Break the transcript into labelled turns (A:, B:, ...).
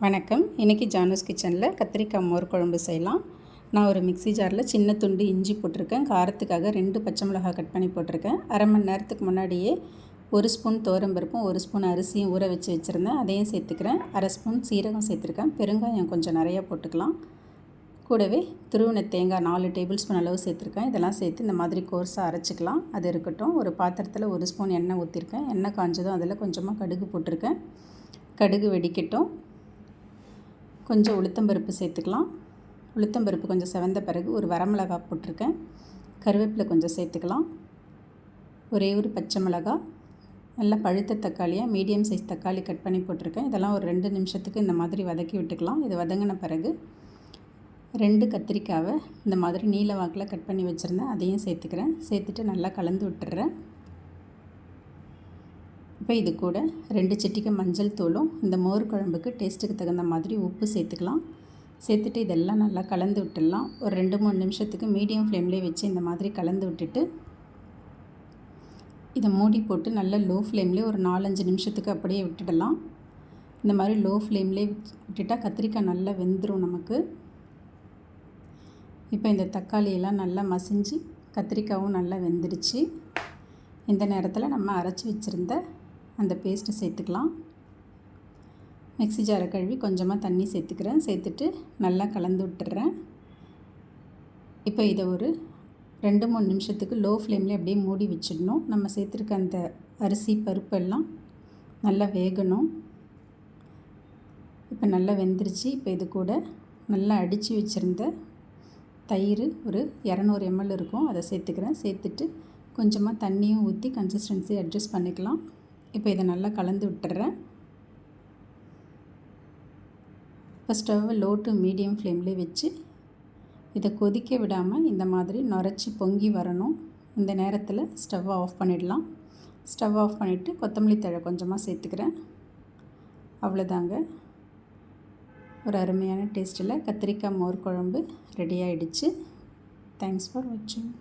A: வணக்கம். இன்றைக்கி ஜானூஸ் கிச்சனில் கத்திரிக்காய் மோர் குழம்பு செய்யலாம். நான் ஒரு மிக்ஸி ஜாரில் சின்ன துண்டு இஞ்சி போட்டிருக்கேன். காரத்துக்காக 2 பச்சை மிளகாய் கட் பண்ணி போட்டிருக்கேன். அரை மணி நேரத்துக்கு முன்னாடியே 1 ஸ்பூன் துவரம்பருப்பும் 1 ஸ்பூன் அரிசியும் ஊற வச்சு வச்சுருந்தேன். அதையும் சேர்த்துக்கிறேன். அரை ஸ்பூன் சீரகம் சேர்த்துருக்கேன். பெருங்காயம் கொஞ்சம் நிறையா போட்டுக்கலாம். கூடவே துருவின தேங்காய் 4 டேபிள் ஸ்பூன் அளவு சேர்த்துருக்கேன். இதெல்லாம் சேர்த்து இந்த மாதிரி கோர்ஸாக அரைச்சிக்கலாம். அது இருக்கட்டும். ஒரு பாத்திரத்தில் 1 ஸ்பூன் எண்ணெய் ஊற்றிருக்கேன். எண்ணெய் காஞ்சதும் அதில் கொஞ்சமாக கடுகு போட்டிருக்கேன். கடுகு வெடிக்கட்டும். கொஞ்சம் உளுத்தம்பருப்பு சேர்த்துக்கலாம். உளுத்தம்பருப்பு கொஞ்சம் செவந்த பிறகு ஒரு வரமிளகாய் போட்டிருக்கேன். கருவேப்பிலை கொஞ்சம் சேர்த்துக்கலாம். ஒரே ஒரு பச்சை மிளகாய், நல்லா பழுத்த தக்காளியாக மீடியம் சைஸ் தக்காளி கட் பண்ணி போட்டிருக்கேன். இதெல்லாம் ஒரு 2 நிமிஷத்துக்கு இந்த மாதிரி வதக்கி விட்டுக்கலாம். இது வதங்கின பிறகு 2 கத்திரிக்காவை இந்த மாதிரி நீல வாக்கில் கட் பண்ணி வச்சுருந்தேன். அதையும் சேர்த்துக்கிறேன். சேர்த்துட்டு நல்லா கலந்து விட்டுறேன். இப்போ இது கூட 2 சிட்டிகை மஞ்சள் தூளும் இந்த மோர் குழம்புக்கு டேஸ்ட்டுக்கு தகுந்த மாதிரி உப்பு சேர்த்துக்கலாம். சேர்த்துட்டு இதெல்லாம் நல்லா கலந்து விட்டுடலாம். ஒரு 2-3 நிமிஷத்துக்கு மீடியம் ஃப்ளேம்லேயே வச்சு இந்த மாதிரி கலந்து விட்டுட்டு இதை மூடி போட்டு நல்லா லோ ஃப்ளேம்லேயே ஒரு 4-5 நிமிஷத்துக்கு அப்படியே விட்டுடலாம். இந்த மாதிரி லோ ஃப்ளேம்லேயே விட்டுட்டால் கத்திரிக்காய் நல்லா வெந்துடும் நமக்கு. இப்போ இந்த தக்காளியெல்லாம் நல்லா மசிஞ்சு கத்திரிக்காயும் நல்லா வெந்துடுச்சு. இந்த நேரத்தில் நம்ம அரைச்சி வச்சுருந்த அந்த பேஸ்ட்டை சேர்த்துக்கலாம். மிக்ஸி ஜாரை கழுவி கொஞ்சமாக தண்ணி சேர்த்துக்கிறேன். சேர்த்துட்டு நல்லா கலந்து விட்டுறேன். இப்போ இதை ஒரு 2-3 நிமிஷத்துக்கு லோ ஃப்ளேம்லேயே அப்படியே மூடி வச்சிடணும். நம்ம சேர்த்துருக்க அந்த அரிசி பருப்பெல்லாம் நல்லா வேகணும். இப்போ நல்லா வெந்துருச்சு. இப்போ இது கூட நல்லா அடித்து வச்சுருந்த தயிர் ஒரு 200 ml இருக்கும். அதை சேர்த்துக்கிறேன். சேர்த்துட்டு கொஞ்சமாக தண்ணியும் ஊற்றி கன்சிஸ்டன்சி அட்ஜஸ்ட் பண்ணிக்கலாம். இப்போ இதை நல்லா கலந்து விட்டுறேன். இப்போ ஸ்டவ்வை லோ டு மீடியம் ஃப்ளேம்லேயே வச்சு இதை கொதிக்க விடாமல் இந்த மாதிரி நுரைச்சி பொங்கி வரணும். இந்த நேரத்தில் ஸ்டவ்வை ஆஃப் பண்ணிடலாம். ஸ்டவ் ஆஃப் பண்ணிவிட்டு கொத்தமல்லி தழை கொஞ்சமாக சேர்த்துக்கிறேன். அவ்வளோதாங்க. ஒரு அருமையான டேஸ்ட்டில் கத்திரிக்காய் மோர் குழம்பு ரெடி ஆகிடுச்சு. தேங்க்ஸ் ஃபார் வாட்சிங்.